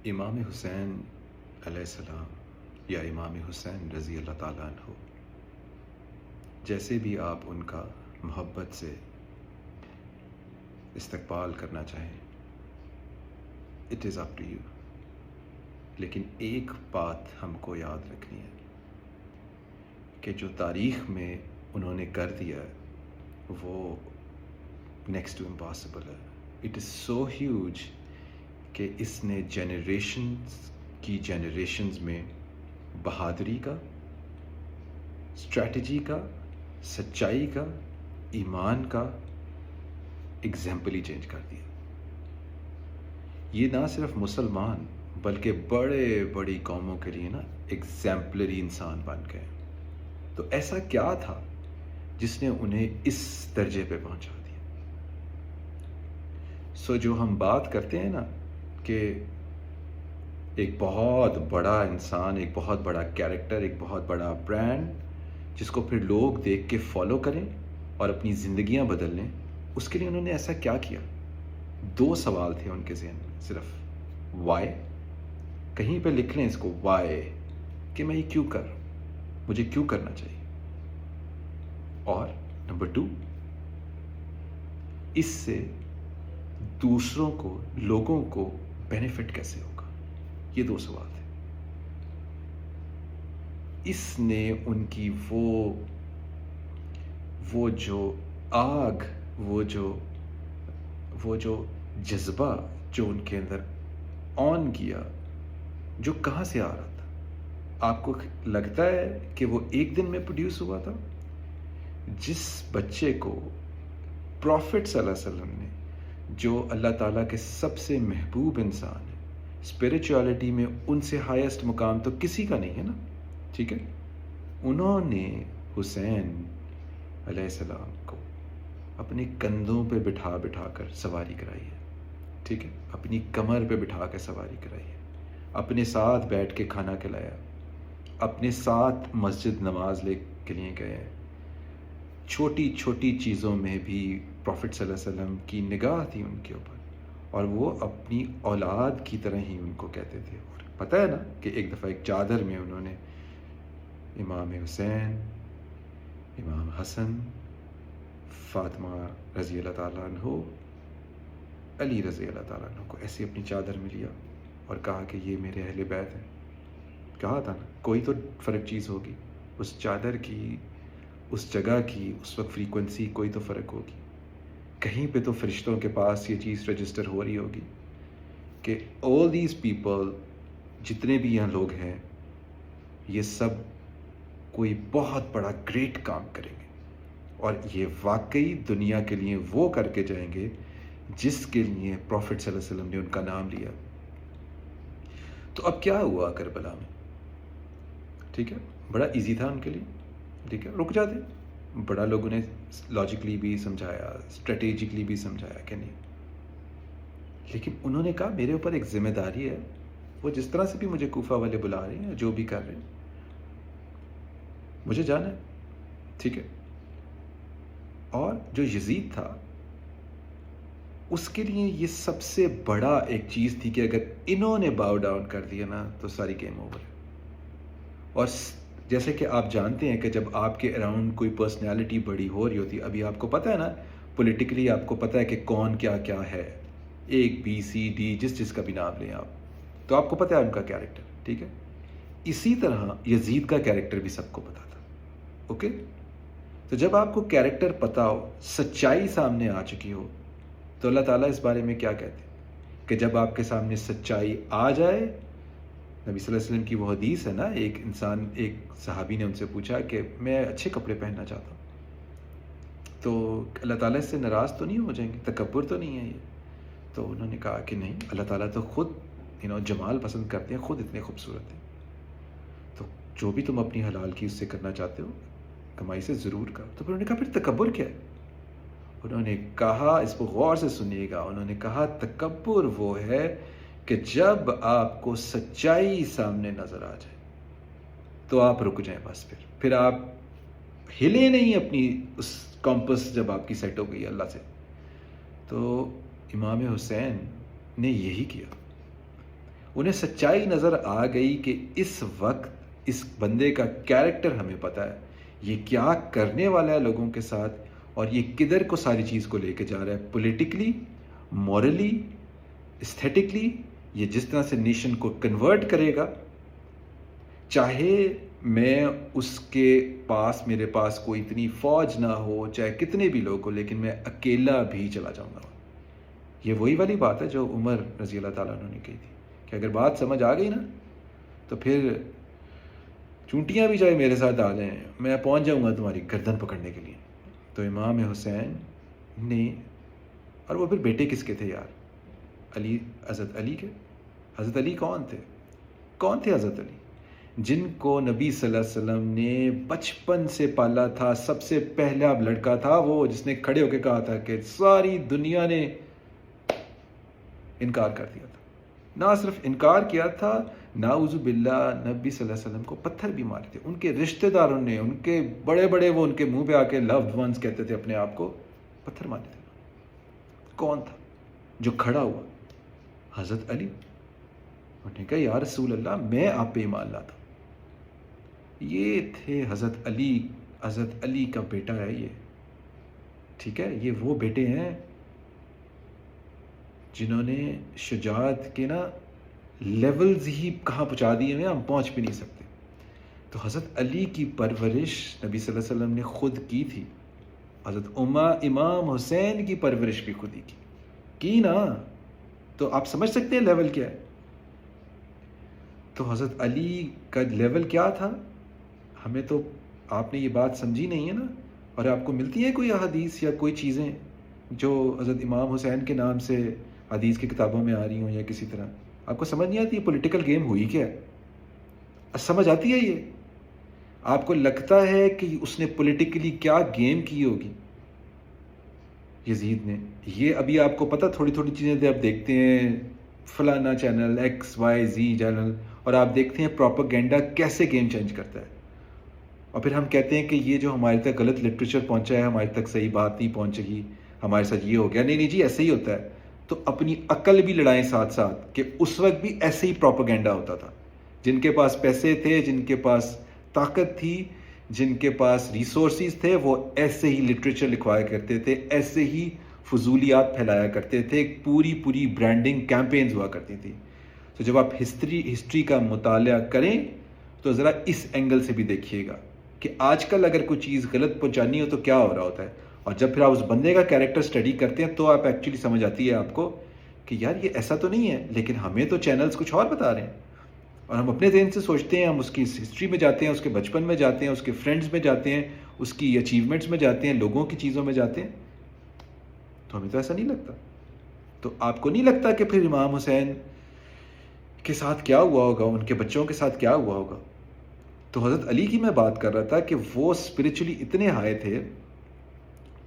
امام حسین علیہ السلام یا امام حسین رضی اللہ تعالیٰ عنہ، جیسے بھی آپ ان کا محبت سے استقبال کرنا چاہیں، it is up to you, لیکن ایک بات ہم کو یاد رکھنی ہے کہ جو تاریخ میں انہوں نے کر دیا ہے وہ نیکسٹ ٹو امپاسبل ہے. اٹ از سو ہیوج کہ اس نے جنریشنز میں بہادری کا، اسٹریٹجی کا، سچائی کا، ایمان کا ایگزامپل ہی چینج کر دیا. یہ نہ صرف مسلمان بلکہ بڑی قوموں کے لیے نا ایگزامپلری انسان بن گئے. تو ایسا کیا تھا جس نے انہیں اس درجے پہ پہنچا دیا؟ جو ہم بات کرتے ہیں نا کہ ایک بہت بڑا انسان، ایک بہت بڑا کیریکٹر، ایک بہت بڑا برانڈ جس کو پھر لوگ دیکھ کے فالو کریں اور اپنی زندگیاں بدل لیں، اس کے لیے انہوں نے ایسا کیا کیا؟ 2 سوال تھے ان کے ذہن میں صرف. وائی، کہیں پہ لکھ لیں اس کو، وائی کہ میں یہ کیوں کر رہا ہوں، مجھے کیوں کرنا چاہیے. اور نمبر 2، اس سے دوسروں کو، لوگوں کو بینیفٹ کیسے ہوگا. یہ 2 سوال تھے. اس نے ان کی وہ جو آگ، وہ جو جذبہ جو ان کے اندر آن کیا، جو کہاں سے آ رہا تھا؟ آپ کو لگتا ہے کہ وہ ایک دن میں پروڈیوس ہوا تھا؟ جس بچے کو پروفٹ صلی اللہ علیہ وسلم نے، جو اللہ تعالیٰ کے سب سے محبوب انسان ہے، اسپریچولیٹی میں ان سے ہائیسٹ مقام تو کسی کا نہیں ہے نا، ٹھیک ہے، انہوں نے حسین علیہ السلام کو اپنے کندھوں پہ بٹھا کر سواری کرائی ہے، ٹھیک ہے، اپنی کمر پہ بٹھا کے سواری کرائی ہے، اپنے ساتھ بیٹھ کے کھانا کھلایا، اپنے ساتھ مسجد نماز لے کے لیے گئے. چھوٹی چھوٹی چیزوں میں بھی پروفٹ صلی اللہ علیہ وسلم کی نگاہ تھی ان کے اوپر، اور وہ اپنی اولاد کی طرح ہی ان کو کہتے تھے. اور پتہ ہے نا کہ ایک دفعہ ایک چادر میں انہوں نے امام حسین، امام حسن، فاطمہ رضی اللہ تعالیٰ عنہ، علی رضی اللہ تعالیٰ عنہ کو ایسے اپنی چادر میں لیا اور کہا کہ یہ میرے اہل بیت ہیں. کہا تھا نا کوئی تو فرق چیز ہوگی، اس چادر کی، اس جگہ کی اس وقت فریکوینسی کوئی تو فرق ہوگی. کہیں پہ تو فرشتوں کے پاس یہ چیز رجسٹر ہو رہی ہوگی کہ all these people، جتنے بھی یہاں لوگ ہیں، یہ سب کوئی بہت بڑا گریٹ کام کریں گے، اور یہ واقعی دنیا کے لیے وہ کر کے جائیں گے جس کے لیے پروفٹ صلی اللہ علیہ وسلم نے ان کا نام لیا. تو اب کیا ہوا کربلا میں؟ ٹھیک ہے، بڑا ایزی تھا ان کے لیے، ٹھیک ہے، رک جاتے. بڑا لوگوں نے لاجکلی بھی سمجھایا، اسٹریٹجکلی بھی سمجھایا کہ نہیں، لیکن انہوں نے کہا میرے اوپر ایک ذمہ داری ہے، وہ جس طرح سے بھی مجھے کوفہ والے بلا رہے ہیں، جو بھی کر رہے ہیں، مجھے جانا ہے، ٹھیک ہے. اور جو یزید تھا، اس کے لیے یہ سب سے بڑا ایک چیز تھی کہ اگر انہوں نے باؤ ڈاؤن کر دیا نا تو ساری گیم اوور ہے. اور جیسے کہ آپ جانتے ہیں کہ جب آپ کے اراؤنڈ کوئی پرسنالٹی بڑی ہو رہی ہوتی، ابھی آپ کو پتہ ہے نا پولیٹیکلی آپ کو پتہ ہے کہ کون کیا کیا ہے، ایک بی سی ڈی جس کا بھی نام لیں آپ، تو آپ کو پتہ ہے ان کا کیریکٹر، ٹھیک ہے. اسی طرح یزید کا کیریکٹر بھی سب کو پتہ تھا. اوکے، تو جب آپ کو کیریکٹر پتہ ہو، سچائی سامنے آ چکی ہو، تو اللہ تعالیٰ اس بارے میں کیا کہتے ہیں کہ جب آپ کے سامنے سچائی آ جائے، نبی صلی اللہ علیہ وسلم کی وہ حدیث ہے نا، ایک صحابی نے ان سے پوچھا کہ میں اچھے کپڑے پہننا چاہتا ہوں، تو اللہ تعالیٰ اس سے ناراض تو نہیں ہو جائیں گے، تکبر تو نہیں ہے یہ؟ تو انہوں نے کہا کہ نہیں، اللہ تعالیٰ تو خود جمال پسند کرتے ہیں، خود اتنے خوبصورت ہیں، تو جو بھی تم اپنی حلال کی اس سے کرنا چاہتے ہو، کمائی سے ضرور کرو. تو پھر انہوں نے کہا پھر تکبر کیا ہے؟ انہوں نے کہا، اس کو غور سے سنیے گا، انہوں نے کہا تکبر وہ ہے کہ جب آپ کو سچائی سامنے نظر آ جائے تو آپ رک جائیں، بس پھر آپ ہلے نہیں اپنی اس کمپس جب آپ کی سیٹ ہو گئی اللہ سے. تو امام حسین نے یہی کیا. انہیں سچائی نظر آ گئی کہ اس وقت اس بندے کا کیریکٹر ہمیں پتہ ہے، یہ کیا کرنے والا ہے لوگوں کے ساتھ، اور یہ کدھر کو ساری چیز کو لے کے جا رہا ہے، پولیٹیکلی، مورلی، استھیٹکلی، یہ جس طرح سے نیشن کو کنورٹ کرے گا، چاہے میں اس کے پاس، میرے پاس کوئی اتنی فوج نہ ہو، چاہے کتنے بھی لوگ ہو، لیکن میں اکیلا بھی چلا جاؤں گا۔ یہ وہی والی بات ہے جو عمر رضی اللہ تعالیٰ عنہ نے کہی تھی کہ اگر بات سمجھ آ گئی نا تو پھر چونٹیاں بھی چاہے میرے ساتھ آ جائیں، میں پہنچ جاؤں گا تمہاری گردن پکڑنے کے لیے۔ تو امام حسین نے، اور وہ پھر بیٹے کس کے تھے یار؟ علی، حضرت علی کے۔ حضرت علی کون تھے؟ کون تھے حضرت علی؟ جن کو نبی صلی اللہ علیہ وسلم نے بچپن سے پالا تھا، سب سے پہلا لڑکا تھا وہ، جس نے کھڑے ہو کے کہا تھا کہ ساری دنیا نے انکار کر دیا تھا۔ نہ صرف انکار کیا تھا، نعوذ باللہ نبی صلی اللہ علیہ وسلم کو پتھر بھی مارے تھے، ان کے رشتہ داروں نے، ان کے بڑے بڑے، وہ ان کے منہ پہ آ کے لوڈ ونس کہتے تھے اپنے آپ کو، پتھر مارے تھے۔ کون تھا جو کھڑا ہوا؟ حضرت علی۔ انہوں نے کہا یا رسول اللہ میں آپ پہ ایمان لاتا ہوں۔ یہ تھے حضرت علی۔ حضرت علی کا بیٹا ہے یہ، ٹھیک ہے؟ یہ وہ بیٹے ہیں جنہوں نے شجاعت کے نا لیولز ہی کہاں پہنچا دیے ہیں، ہم پہنچ بھی نہیں سکتے۔ تو حضرت علی کی پرورش نبی صلی اللہ علیہ وسلم نے خود کی تھی، حضرت امام حسین کی پرورش بھی خود ہی کی نا۔ تو آپ سمجھ سکتے ہیں لیول کیا ہے۔ تو حضرت علی کا لیول کیا تھا، ہمیں تو آپ نے یہ بات سمجھی نہیں ہے نا، اور آپ کو ملتی ہیں کوئی احادیث یا کوئی چیزیں جو حضرت امام حسین کے نام سے حدیث کی کتابوں میں آ رہی ہوں یا کسی طرح، آپ کو سمجھ نہیں آتی پولیٹیکل گیم ہوئی کیا ہے؟ سمجھ آتی ہے یہ؟ آپ کو لگتا ہے کہ اس نے پولیٹیکلی کیا گیم کی ہوگی یزید نے؟ یہ ابھی آپ کو پتہ، تھوڑی تھوڑی چیزیں آپ دیکھتے ہیں، فلانا channel, X Y Z channel, اور آپ دیکھتے ہیں پروپیگنڈا کیسے گیم چینج کرتا ہے، اور پھر ہم کہتے ہیں کہ یہ جو ہمارے تک غلط لٹریچر پہنچا ہے، ہمارے تک صحیح بات نہیں پہنچے گی، ہمارے ساتھ یہ ہو گیا۔ نہیں جی، ایسے ہی ہوتا ہے۔ تو اپنی عقل بھی لڑائیں ساتھ ساتھ کہ اس وقت بھی ایسے ہی پروپیگنڈا ہوتا تھا۔ جن کے پاس پیسے تھے، جن کے پاس طاقت تھی، جن کے پاس ریسورسز تھے، وہ ایسے ہی لٹریچر لکھوایا کرتے تھے، ایسے ہی فضولیات پھیلایا کرتے تھے، پوری برانڈنگ کیمپینز ہوا کرتی تھی۔ تو جب آپ ہسٹری کا مطالعہ کریں تو ذرا اس اینگل سے بھی دیکھیے گا کہ آج کل اگر کوئی چیز غلط پہنچانی ہو تو کیا ہو رہا ہوتا ہے، اور جب پھر آپ اس بندے کا کیریکٹر اسٹڈی کرتے ہیں تو آپ ایکچولی سمجھ آتی ہے آپ کو کہ یار یہ ایسا تو نہیں ہے، لیکن ہمیں تو چینلز کچھ اور بتا رہے ہیں، اور ہم اپنے ذہن سے سوچتے ہیں، ہم اس کی ہسٹری میں جاتے ہیں، اس کے بچپن میں جاتے ہیں، اس کے فرینڈز میں جاتے ہیں، اس کی اچیومنٹس میں جاتے ہیں، لوگوں کی چیزوں میں جاتے ہیں، تو ہمیں تو ایسا نہیں لگتا۔ تو آپ کو نہیں لگتا کہ پھر امام حسین کے ساتھ کیا ہوا ہوگا، ان کے بچوں کے ساتھ کیا ہوا ہوگا؟ تو حضرت علی کی میں بات کر رہا تھا کہ وہ اسپرچولی اتنے ہائے تھے،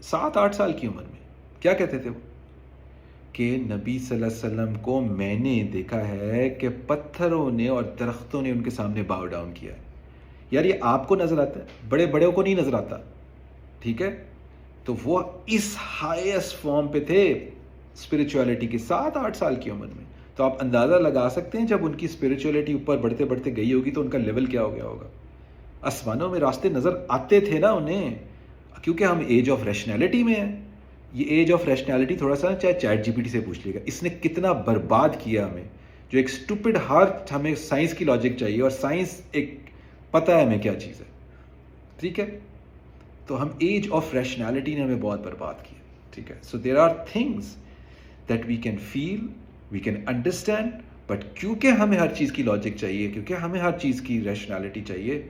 7-8 سال کی عمر میں کیا کہتے تھے وہ کہ نبی صلی اللہ علیہ وسلم کو میں نے دیکھا ہے کہ پتھروں نے اور درختوں نے ان کے سامنے باؤ ڈاؤن کیا ہے۔ یار یہ آپ کو نظر آتا ہے، بڑے بڑوں کو نہیں نظر آتا، ٹھیک ہے؟ تو وہ اس ہائیسٹ فارم پہ تھے اسپرچولیٹی کے، 7-8 سال کی عمر میں۔ تو آپ اندازہ لگا سکتے ہیں جب ان کی اسپرچولیٹی اوپر بڑھتے بڑھتے گئی ہوگی تو ان کا لیول کیا ہو گیا ہوگا۔ آسمانوں میں راستے نظر آتے تھے نا انہیں، کیونکہ ہم ایج آف ریشنالٹی میں ہیں۔ یہ ایج آف ریشنالٹی تھوڑا سا چاہے چیٹ جی پی ٹی سے پوچھ لے گا، اس نے کتنا برباد کیا ہمیں، جو ایک اسٹوپڈ ہارٹ، ہمیں سائنس کی لاجک چاہیے، اور سائنس ایک پتہ ہے ہمیں کیا چیز ہے، ٹھیک ہے؟ تو ہم ایج آف ریشنالٹی نے ہمیں بہت برباد کیا، ٹھیک ہے؟ So there are things that we can feel, we can understand, but کیونکہ ہمیں ہر چیز کی لاجک چاہیے، کیونکہ ہمیں ہر چیز کی ریشنالٹی چاہیے،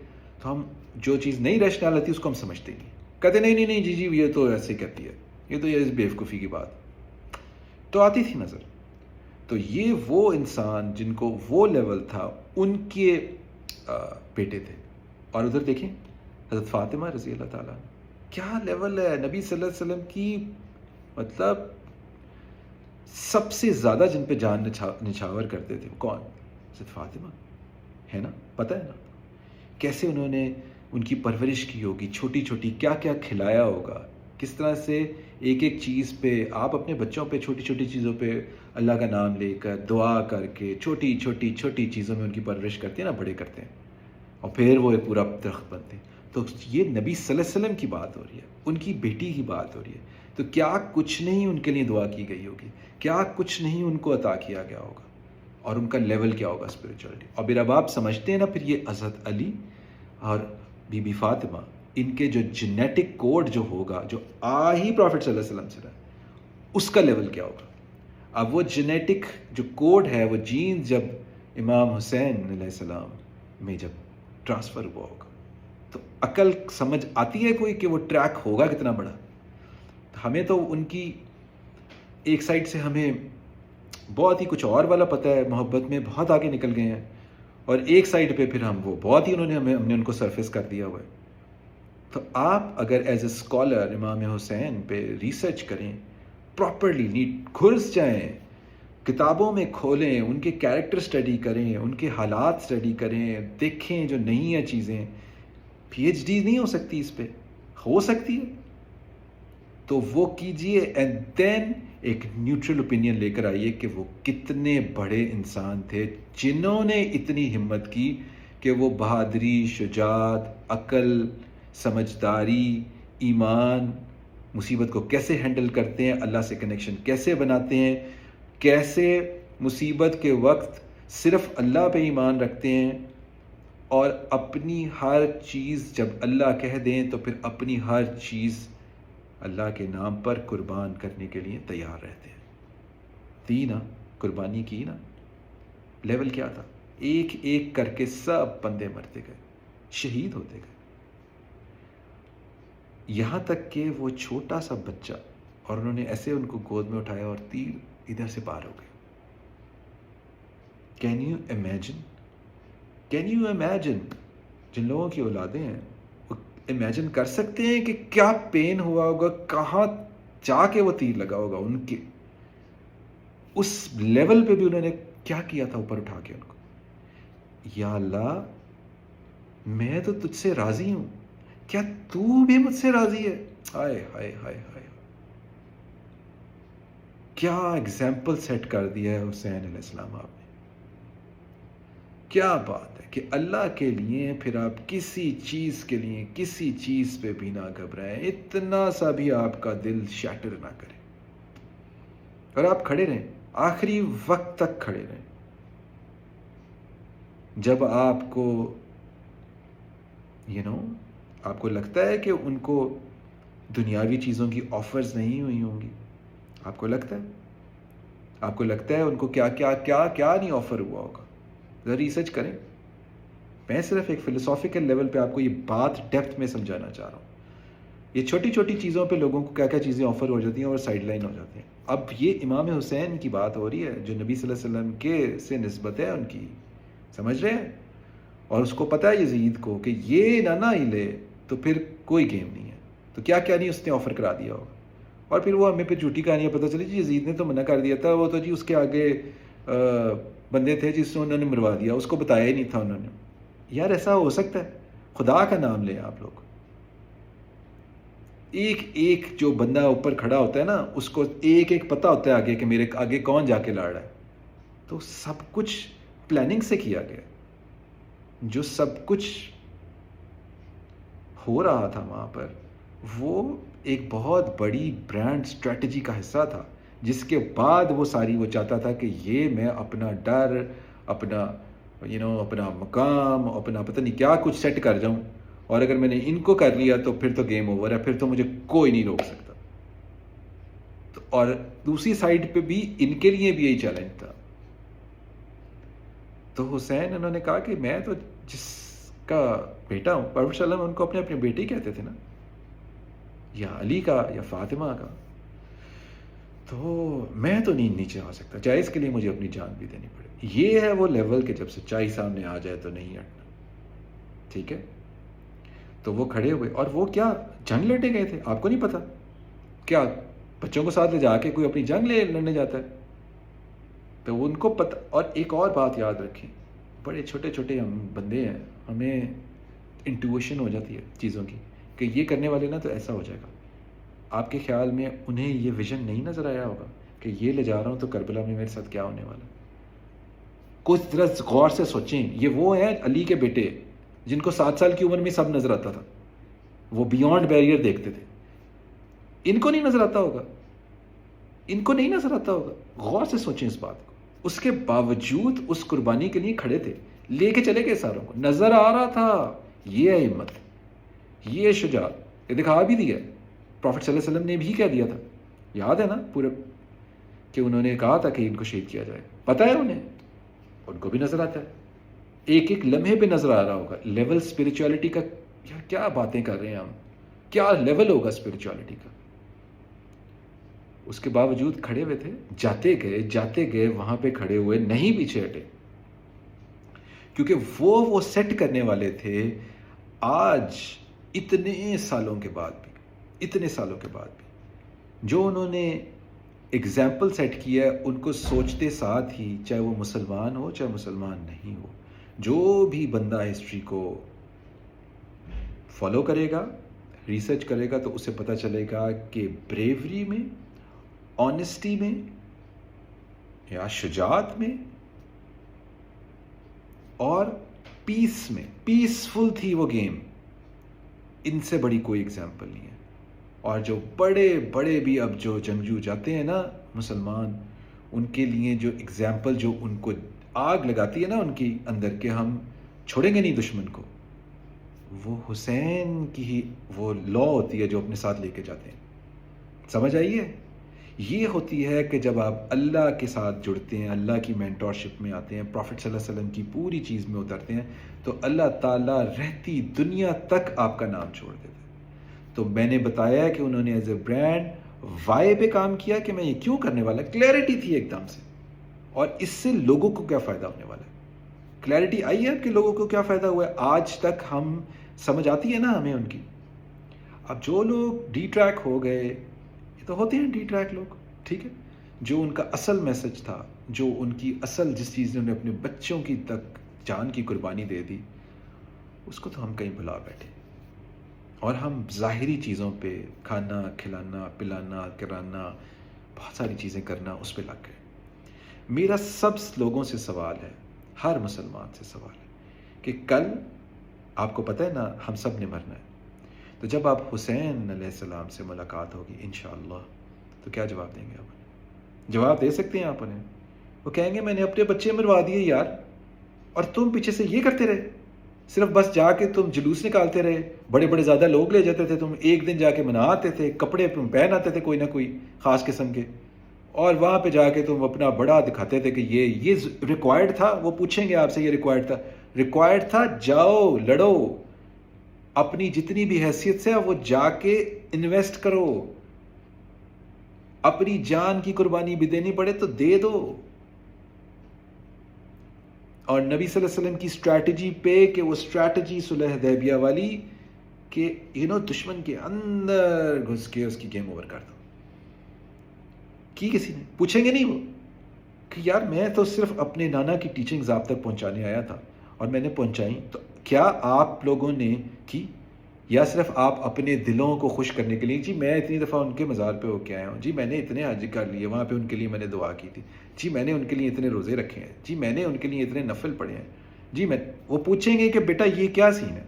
تو ہم جو چیز نہیں ریشنل ہوتی اس کو ہم سمجھتے نہیں، کہتے نہیں جی یہ تو ایسے کہتی ہے، یہ تو یہ بیوقوفی کی بات تو آتی تھی نظر۔ تو یہ وہ انسان جن کو وہ لیول تھا، ان کے بیٹے تھے۔ اور ادھر دیکھیں حضرت فاطمہ رضی اللہ تعالیٰ، کیا لیول ہے نبی صلی اللہ علیہ وسلم کی، مطلب سب سے زیادہ جن پہ جان نچھاور کرتے تھے کون؟ حضرت فاطمہ، ہے نا؟ پتہ ہے نا کیسے انہوں نے ان کی پرورش کی ہوگی، چھوٹی چھوٹی کیا کیا کھلایا ہوگا، کس طرح سے ایک ایک چیز پہ آپ اپنے بچوں پہ، چھوٹی چھوٹی چیزوں پہ اللہ کا نام لے کر دعا کر کے چھوٹی چھوٹی چھوٹی چیزوں میں ان کی پرورش کرتے ہیں نا، بڑے کرتے ہیں، اور پھر وہ ایک پورا درخت بنتے ہیں. تو یہ نبی صلی اللہ علیہ وسلم کی بات ہو رہی ہے، ان کی بیٹی کی بات ہو رہی ہے. تو کیا کچھ نہیں ان کے لیے دعا کی گئی ہوگی؟ کیا کچھ نہیں ان کو عطا کیا گیا ہوگا؟ اور ان کا لیول کیا ہوگا اسپرچولیٹی؟ اور پھر اب آپ سمجھتے ہیں نا، پھر یہ حضرت علی اور بی بی فاطمہ، ان کے جو جینیٹک کوڈ جو ہوگا، جو ہی پروفٹ صلی اللہ علیہ وسلم سے رہا، اس کا لیول کیا ہوگا؟ اب وہ جینیٹک جو کوڈ ہے، وہ جین جب امام حسین علیہ السلام میں جب ٹرانسفر ہوا ہوگا، تو عقل سمجھ آتی ہے کوئی کہ وہ ٹریک ہوگا کتنا بڑا؟ ہمیں تو ان کی ایک سائڈ سے ہمیں بہت ہی کچھ اور والا پتہ ہے، محبت میں بہت آگے نکل گئے ہیں، اور ایک سائڈ پہ پھر ہم وہ بہت ہی ہم نے ان کو سرفیس کر دیا ہوا ہے. تو آپ اگر ایز اے اسکالر امام حسین پہ ریسرچ کریں، پراپرلی نیٹ گھس جائیں، کتابوں میں کھولیں، ان کے کیریکٹر سٹڈی کریں، ان کے حالات سٹڈی کریں، دیکھیں جو نہیں ہیں چیزیں. پی ایچ ڈی نہیں ہو سکتی اس پہ، ہو سکتی ہے تو وہ کیجئے، اینڈ دین ایک نیوٹرل اوپینین لے کر آئیے کہ وہ کتنے بڑے انسان تھے جنہوں نے اتنی ہمت کی کہ وہ بہادری، شجاعت، عقل، سمجھداری، ایمان، مصیبت کو کیسے ہینڈل کرتے ہیں، اللہ سے کنیکشن کیسے بناتے ہیں، کیسے مصیبت کے وقت صرف اللہ پہ ایمان رکھتے ہیں، اور اپنی ہر چیز جب اللہ کہہ دیں تو پھر اپنی ہر چیز اللہ کے نام پر قربان کرنے کے لیے تیار رہتے ہیں. دی نا قربانی کی نا. لیول کیا تھا؟ ایک ایک کر کے سب بندے مرتے گئے، شہید ہوتے گئے، یہاں تک کہ وہ چھوٹا سا بچہ، اور انہوں نے ایسے ان کو گود میں اٹھایا اور تیر ادھر سے پار ہو گئے. Can you imagine? Can you imagine? جن لوگوں کی اولادیں ہیں وہ امیجن کر سکتے ہیں کہ کیا پین ہوا ہوگا، کہاں جا کے وہ تیر لگا ہوگا ان کے اس لیول پہ بھی انہوں نے کیا کیا تھا اوپر اٹھا کے ان کو. یا اللہ میں تو تجھ سے راضی ہوں، کیا تو بھی مجھ سے راضی ہے؟ ہائے ہائے ہائے ہائے، کیا ایگزامپل سیٹ کر دیا ہے حسین علیہ السلام آپ نے. کیا بات ہے کہ اللہ کے لیے پھر آپ کسی چیز کے لیے کسی چیز پہ بھی نہ گھبرائیں، اتنا سا بھی آپ کا دل شیٹر نہ کرے، اور آپ کھڑے رہیں، آخری وقت تک کھڑے رہیں. جب آپ کو آپ کو لگتا ہے کہ ان کو دنیاوی چیزوں کی آفرز نہیں ہوئی ہوں گی، آپ کو لگتا ہے ان کو کیا کیا کیا کیا نہیں آفر ہوا ہوگا. ذرا ریسرچ کریں. میں صرف ایک فلسافیکل لیول پہ آپ کو یہ بات ڈیپتھ میں سمجھانا چاہ رہا ہوں. یہ چھوٹی چھوٹی چیزوں پہ لوگوں کو کیا کیا چیزیں آفر ہو جاتی ہیں اور سائڈ لائن ہو جاتے ہیں. اب یہ امام حسین کی بات ہو رہی ہے جو نبی صلی اللہ علیہ وسلم کے سے نسبت ہے ان کی، سمجھ رہے ہیں؟ اور اس کو پتہ ہے یزید کو کہ یہ نہ ہلے تو پھر کوئی گیم نہیں ہے، تو کیا کیا نہیں اس نے آفر کرا دیا ہوگا. اور پھر وہ ہمیں پھر جھوٹی کہانیاں پتہ چلی جی یزید نے تو منع کر دیا تھا، وہ تو جی اس کے آگے بندے تھے جس نے انہوں نے مروا دیا، اس کو بتایا ہی نہیں تھا انہوں نے. یار ایسا ہو سکتا ہے؟ خدا کا نام لیں آپ لوگ. ایک ایک جو بندہ اوپر کھڑا ہوتا ہے نا، اس کو ایک ایک پتہ ہوتا ہے آگے کہ میرے آگے کون جا کے لڑ رہا ہے. تو سب کچھ پلاننگ سے کیا گیا. جو سب کچھ ہو رہا تھا وہاں پر، وہ ایک بہت بڑی برانڈ اسٹریٹجی کا حصہ تھا، جس کے بعد وہ چاہتا تھا کہ یہ میں اپنا ڈر، اپنا اپنا مقام، اپنا پتہ نہیں کیا کچھ سیٹ کر جاؤں، اور اگر میں نے ان کو کر لیا تو پھر تو گیم اوور ہے، پھر تو مجھے کوئی نہیں روک سکتا. اور دوسری سائڈ پہ بھی ان کے لیے بھی یہی چیلنج تھا. تو حسین انہوں نے کہا کہ میں تو جس کا بیٹا ہوں، پروفیٹ صلی اللہ علیہ وسلم ان کو اپنے بیٹے کہتے تھے نا، یا علی کا یا فاطمہ کا، تو میں تو نیند نیچے آ سکتا، چاہے اس کے لیے مجھے اپنی جان بھی دینی پڑے. یہ ہے وہ لیول کہ جب سچائی سامنے آ جائے تو نہیں ہٹنا. ٹھیک ہے؟ تو وہ کھڑے ہوئے، اور وہ کیا جنگ لڑنے گئے تھے؟ آپ کو نہیں پتا کیا بچوں کو ساتھ لے جا کے کوئی اپنی جنگ لڑنے جاتا ہے؟ تو ان کو پتہ. اور ایک اور بات یاد رکھیں، بڑے چھوٹے چھوٹے ہم بندے ہیں، ہمیں انٹویشن ہو جاتی ہے چیزوں کی کہ یہ کرنے والے نا تو ایسا ہو جائے گا. آپ کے خیال میں انہیں یہ ویژن نہیں نظر آیا ہوگا کہ یہ لے جا رہا ہوں تو کربلا میں میرے ساتھ کیا ہونے والا ہے. کچھ ذرا غور سے سوچیں. یہ وہ ہیں علی کے بیٹے جن کو 7 سال کی عمر میں سب نظر آتا تھا, وہ بیونڈ بیریئر دیکھتے تھے. ان کو نہیں نظر آتا ہوگا, ان کو نہیں نظر آتا ہوگا. غور سے سوچیں اس بات کو. اس کے باوجود اس قربانی کے لیے کھڑے تھے, لے کے چلے گئے ساروں کو. نظر آ رہا تھا یہ ہے ہمت, یہ شجاعت, یہ دکھا بھی دیا. پروفٹ صلی اللہ علیہ وسلم نے بھی کہہ دیا تھا, یاد ہے نا پورے, کہ انہوں نے کہا تھا کہ ان کو شہید کیا جائے. پتہ ہے انہیں, ان کو بھی نظر آتا ہے, ایک ایک لمحے پہ نظر آ رہا ہوگا. لیول اسپرچولیٹی کا کیا باتیں کر رہے ہیں ہم, کیا لیول ہوگا اسپرچولیٹی کا. اس کے باوجود کھڑے ہوئے تھے. جاتے گئے وہاں پہ کھڑے ہوئے, نہیں پیچھے ہٹے, کیونکہ وہ سیٹ کرنے والے تھے. آج اتنے سالوں کے بعد بھی جو انہوں نے ایگزامپل سیٹ کیا ہے, ان کو سوچتے ساتھ ہی, چاہے وہ مسلمان ہو چاہے مسلمان نہیں ہو, جو بھی بندہ ہسٹری کو فالو کرے گا, ریسرچ کرے گا, تو اسے پتہ چلے گا کہ بریوری میں, آنیسٹی میں یا شجاعت میں اور پیس میں, پیسفل تھی وہ گیم. ان سے بڑی کوئی ایگزامپل نہیں ہے. اور جو بڑے بھی اب جو جنگجو جاتے ہیں نا مسلمان, ان کے لیے جو ایگزامپل جو ان کو آگ لگاتی ہے نا ان کی اندر کہ ہم چھوڑیں گے نہیں دشمن کو, وہ حسین کی ہی وہ لا ہوتی ہے جو اپنے ساتھ لے کے جاتے ہیں. سمجھ آئیے, یہ ہوتی ہے کہ جب آپ اللہ کے ساتھ جڑتے ہیں, اللہ کی مینٹورشپ میں آتے ہیں, پروفٹ صلی اللہ علیہ وسلم کی پوری چیز میں اترتے ہیں, تو اللہ تعالیٰ رہتی دنیا تک آپ کا نام چھوڑ دیتا ہے. تو میں نے بتایا کہ انہوں نے ایز اے برانڈ وائی پہ کام کیا کہ میں یہ کیوں کرنے والا. کلیئرٹی تھی ایک دم سے, اور اس سے لوگوں کو کیا فائدہ ہونے والا ہے. کلیئرٹی آئی ہے کہ لوگوں کو کیا فائدہ ہوا ہے. آج تک ہم سمجھ آتی ہے نا ہمیں ان کی. اب جو لوگ ڈی ٹریک ہو گئے, یہ تو ہوتے ہیں ڈی ٹریک لوگ, ٹھیک ہے, جو ان کا اصل میسج تھا, جو ان کی اصل جس چیز نے انہیں اپنے بچوں کی تک جان کی قربانی دے دی, اس کو تو ہم کہیں بھلا بیٹھے, اور ہم ظاہری چیزوں پہ کھانا کھلانا پلانا کرانا بہت ساری چیزیں کرنا اس پہ لگ گئے. میرا سب لوگوں سے سوال ہے, ہر مسلمان سے سوال ہے, کہ کل آپ کو پتہ ہے نا ہم سب نے مرنا ہے, تو جب آپ حسین علیہ السلام سے ملاقات ہوگی انشاءاللہ, تو کیا جواب دیں گے آپ انہیں؟ جواب دے سکتے ہیں آپ انہیں؟ وہ کہیں گے میں نے اپنے بچے مروا دیے یار, اور تم پیچھے سے یہ کرتے رہے, صرف بس جا کے تم جلوس نکالتے رہے, بڑے زیادہ لوگ لے جاتے تھے, تم ایک دن جا کے منا آتے تھے, کپڑے تم پہن آتے تھے کوئی نہ کوئی خاص قسم کے, اور وہاں پہ جا کے تم اپنا بڑا دکھاتے تھے کہ یہ ریکوائرڈ تھا. وہ پوچھیں گے آپ سے یہ ریکوائرڈ تھا, جاؤ لڑو, اپنی جتنی بھی حیثیت سے وہ جا کے انویسٹ کرو, اپنی جان کی قربانی بھی دینی پڑے تو دے دو. اور نبی صلی اللہ علیہ وسلم کی اسٹریٹجی پہ, کہ وہ اسٹریٹجی صلح حدیبیہ والی, کہ دشمن کے اندر گھس کے اس کی گیم اوور کر دو. کی کسی نے پوچھیں گے نہیں وہ کہ یار میں تو صرف اپنے نانا کی ٹیچنگز آپ تک پہنچانے آیا تھا اور میں نے پہنچائی, تو کیا آپ لوگوں نے کی, یا صرف آپ اپنے دلوں کو خوش کرنے کے لیے, جی میں اتنی دفعہ ان کے مزار پہ ہو کے آیا ہوں, جی میں نے اتنے حج کر لیے, وہاں پہ ان کے لیے میں نے دعا کی تھی, جی میں نے ان کے لیے اتنے روزے رکھے ہیں, جی میں نے ان کے لیے اتنے نفل پڑھے ہیں, جی میں. وہ پوچھیں گے کہ بیٹا یہ کیا سین ہے,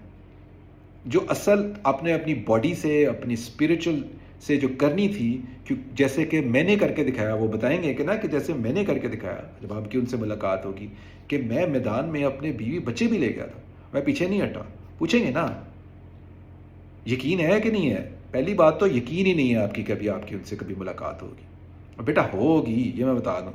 جو اصل آپ نے اپنی باڈی سے اپنی اسپرچل سے جو کرنی تھی, جیسے کہ میں نے کر کے دکھایا, وہ بتائیں گے کہ نا کہ جیسے میں نے کر کے دکھایا, جب آپ کی ان سے ملاقات ہوگی, کہ میں میدان میں اپنے بیوی بچے بھی لے گیا تھا, میں پیچھے نہیں ہٹا. پوچھیں گے نا یقین ہے کہ نہیں ہے. پہلی بات تو یقین ہی نہیں ہے آپ کی کبھی آپ کی ان سے کبھی ملاقات ہوگی, اور بیٹا ہوگی یہ میں بتا دوں,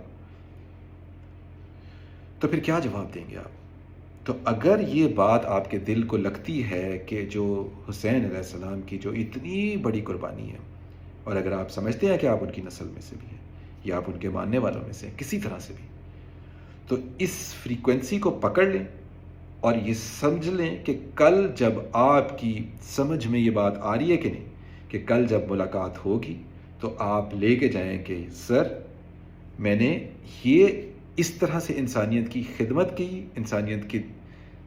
تو پھر کیا جواب دیں گے آپ؟ تو اگر یہ بات آپ کے دل کو لگتی ہے کہ جو حسین علیہ السلام کی جو اتنی بڑی قربانی ہے, اور اگر آپ سمجھتے ہیں کہ آپ ان کی نسل میں سے بھی ہیں یا آپ ان کے ماننے والوں میں سے ہیں کسی طرح سے بھی, تو اس فریکوینسی کو پکڑ لیں اور یہ سمجھ لیں کہ کل جب آپ کی سمجھ میں یہ بات آ رہی ہے کہ نہیں, کہ کل جب ملاقات ہوگی تو آپ لے کے جائیں کہ سر میں نے یہ اس طرح سے انسانیت کی خدمت کی, انسانیت کی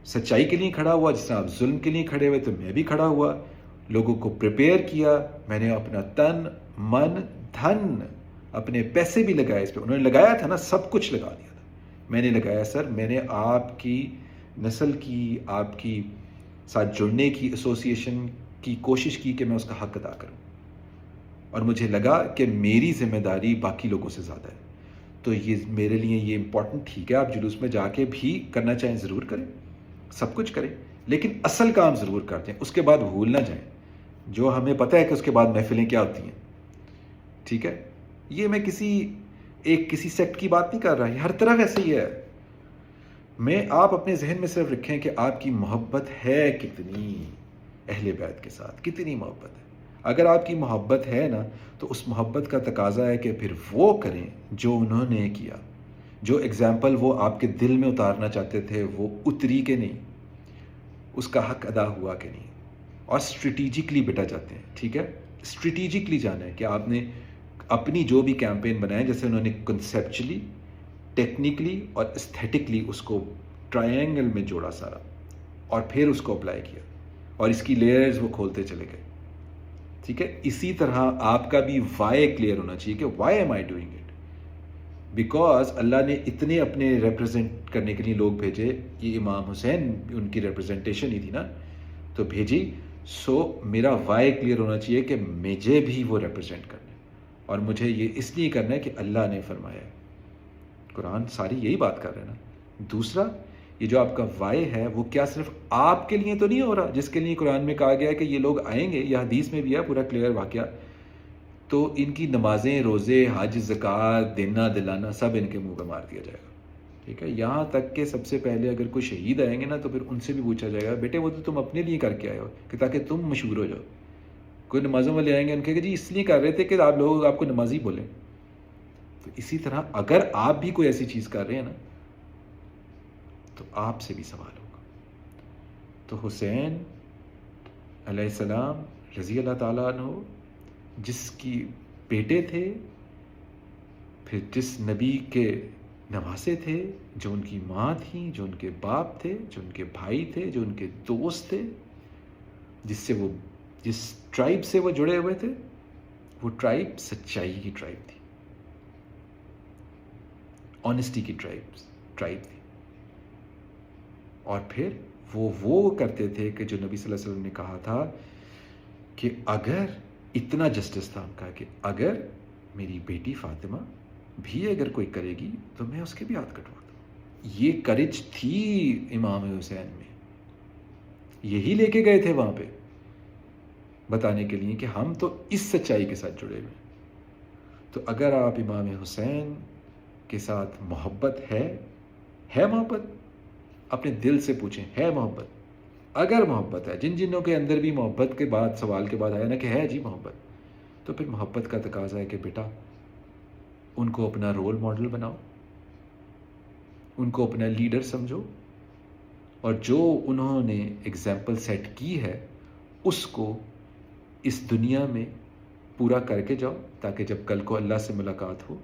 سچائی کے لیے کھڑا ہوا, جس طرح آپ ظلم کے لیے کھڑے ہوئے تو میں بھی کھڑا ہوا, لوگوں کو پریپیئر کیا, میں نے اپنا تن من دھن اپنے پیسے بھی لگائے اس پہ. انہوں نے لگایا تھا نا, سب کچھ لگا دیا تھا. میں نے لگایا سر, میں نے آپ کی نسل کی, آپ کی ساتھ جڑنے کی ایسوسیشن کی کوشش کی کہ میں اس کا حق ادا کروں, اور مجھے لگا کہ میری ذمہ داری باقی لوگوں سے زیادہ ہے. تو یہ میرے لیے یہ امپورٹنٹ, ٹھیک ہے آپ جلوس میں جا کے بھی کرنا چاہیں ضرور کریں, سب کچھ کریں, لیکن اصل کام ضرور کر دیں, اس کے بعد بھول نہ جائیں. جو ہمیں پتہ ہے کہ اس کے بعد محفلیں کیا ہوتی ہیں, ٹھیک ہے. یہ میں کسی سیکٹ کی بات نہیں کر رہا, یہ ہر طرف ایسے ہی ہے. آپ اپنے ذہن میں صرف رکھیں کہ آپ کی محبت ہے کتنی اہل بیت کے ساتھ, کتنی محبت ہے. اگر آپ کی محبت ہے نا, تو اس محبت کا تقاضا ہے کہ پھر وہ کریں جو انہوں نے کیا, جو ایگزامپل وہ آپ کے دل میں اتارنا چاہتے تھے وہ اتری کہ نہیں, اس کا حق ادا ہوا کہ نہیں. اور اسٹریٹیجکلی بیٹا جاتے ہیں, ٹھیک ہے, اسٹریٹیجکلی جانا ہے کہ آپ نے اپنی جو بھی کیمپین بنائے, جیسے انہوں نے کنسیپچلی, ٹیکنیکلی اور استھیٹکلی اس کو ٹرائنگل میں جوڑا سارا, اور پھر اس کو اپلائی کیا, اور اس کی لیئرز وہ کھولتے چلے گئے, ٹھیک ہے. اسی طرح آپ کا بھی وائی کلیئر ہونا چاہیے کہ why am I doing it, because اللہ نے اتنے اپنے ریپرزینٹ کرنے کے لیے لوگ بھیجے. یہ امام حسین ان کی ریپرزنٹیشن ہی تھی نا, تو بھیجی. سو میرا وائی کلیئر ہونا چاہیے کہ مجھے بھی وہ ریپرزینٹ کرنا ہے, اور مجھے یہ اس لیے کرنا ہے کہ اللہ نے فرمایا ہے. قرآن ساری یہی بات کر رہے ہیں نا. دوسرا, یہ جو آپ کا وائی ہے وہ کیا صرف آپ کے لیے تو نہیں ہو رہا, جس کے لیے قرآن میں کہا گیا ہے کہ یہ لوگ آئیں گے, یہ حدیث میں بھی ہے پورا کلیئر واقعہ, تو ان کی نمازیں, روزے, حج, زکوٰۃ, دینا دلانا سب ان کے منہ پہ مار دیا جائے گا, ٹھیک ہے. یہاں تک کہ سب سے پہلے اگر کوئی شہید آئیں گے نا, تو پھر ان سے بھی پوچھا جائے گا, بیٹے وہ تو تم اپنے لیے کر کے آئے ہو کہ تاکہ تم مشہور ہو جاؤ. کوئی نمازوں والے آئیں گے, ان کہیں گے جی اس لیے کر رہے تھے کہ آپ لوگ آپ کو نمازی بولیں. تو اسی طرح اگر آپ بھی کوئی ایسی چیز کر رہے ہیں نا, تو آپ سے بھی سوال ہوگا. تو حسین علیہ السلام رضی اللہ تعالیٰ عنہ, جس کی بیٹے تھے, پھر جس نبی کے نواسے تھے, جو ان کی ماں تھیں, جو ان کے باپ تھے, جو ان کے بھائی تھے, جو ان کے دوست تھے, جس ٹرائب سے وہ جڑے ہوئے تھے, وہ ٹرائب سچائی کی ٹرائب تھی, آنیسٹی کی ٹرائب تھی. اور پھر وہ کرتے تھے کہ جو نبی صلی اللہ علیہ وسلم نے کہا تھا کہ اگر اتنا جسٹس تھا ان کا, کہ اگر میری بیٹی فاطمہ بھی اگر کوئی کرے گی تو میں اس کے بھی ہاتھ کٹوا دوں. یہ کرج تھی امام حسین میں, یہی لے کے گئے تھے وہاں پہ بتانے کے لیے کہ ہم تو اس سچائی کے ساتھ جڑے ہوئے. تو اگر آپ امام حسین کے ساتھ محبت ہے محبت, اپنے دل سے پوچھیں, ہے محبت؟ اگر محبت ہے, جنوں کے اندر بھی محبت کے بعد سوال کے بعد آیا نا کہ ہے جی محبت, تو پھر محبت کا تقاضا ہے کہ بیٹا ان کو اپنا رول ماڈل بناؤ, ان کو اپنا لیڈر سمجھو, اور جو انہوں نے ایگزامپل سیٹ کی ہے اس کو اس دنیا میں پورا کر کے جاؤ, تاکہ جب کل کو اللہ سے ملاقات ہو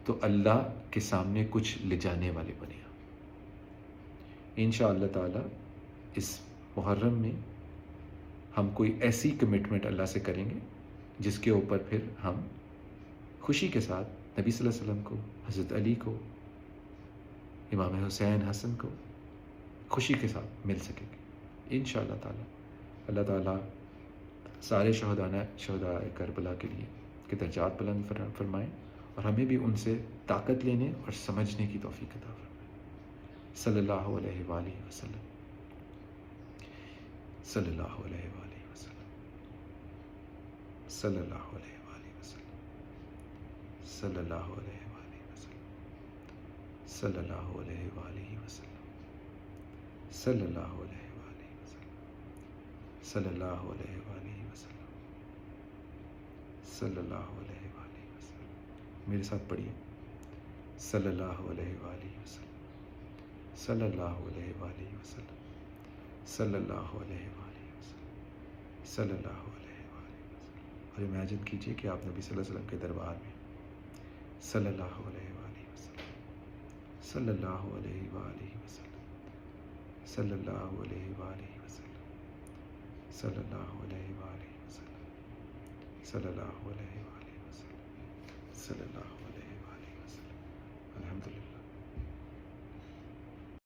تو اللہ کے سامنے کچھ لے جانے والے بنے. انشاءاللہ تعالی اس محرم میں ہم کوئی ایسی کمٹمنٹ اللہ سے کریں گے جس کے اوپر پھر ہم خوشی کے ساتھ نبی صلی اللہ علیہ وسلم کو, حضرت علی کو, امام حسین حسن کو خوشی کے ساتھ مل سکیں گے انشاءاللہ تعالی. اللہ تعالی سارے شہداء کربلا کے لیے کے درجات بلند فرمائیں, اور ہمیں بھی ان سے طاقت لینے اور سمجھنے کی توفیق عطا فرمائیں. صلی اللہ علیہ وآلہ وسلم, صلی اللہ علیہ وآلہ وسلم, صلی اللہ علیہ وآلہ وسلم, صلی اللہ علیہ وآلہ وسلم, صلی اللہ علیہ وآلہ وسلم, صلی اللہ علیہ وآلہ وسلم, صلی اللہ علیہ وآلہ وسلم, صلی اللہ علیہ وآلہ وسلم. میرے ساتھ پڑھیے, صلی اللہ علیہ وآلہ وسلم, صلی اللہ علیہ وآلہ وسلم, صلی اللہ علیہ وآلہ وسلم, صلی اللہ علیہ وآلہ وسلم. اور امیجن کیجئے کہ آپ نبی صلی اللہ علیہ وسلم کے دربار میں, صلی اللہ علیہ وآلہ وسلم, صلی اللہ علیہ وآلہ وسلم, صلی اللہ علیہ وآلہ وسلم, صلی اللہ علیہ وآلہ وسلم, صلی اللہ علیہ وآلہ وسلم, صلی اللہ علیہ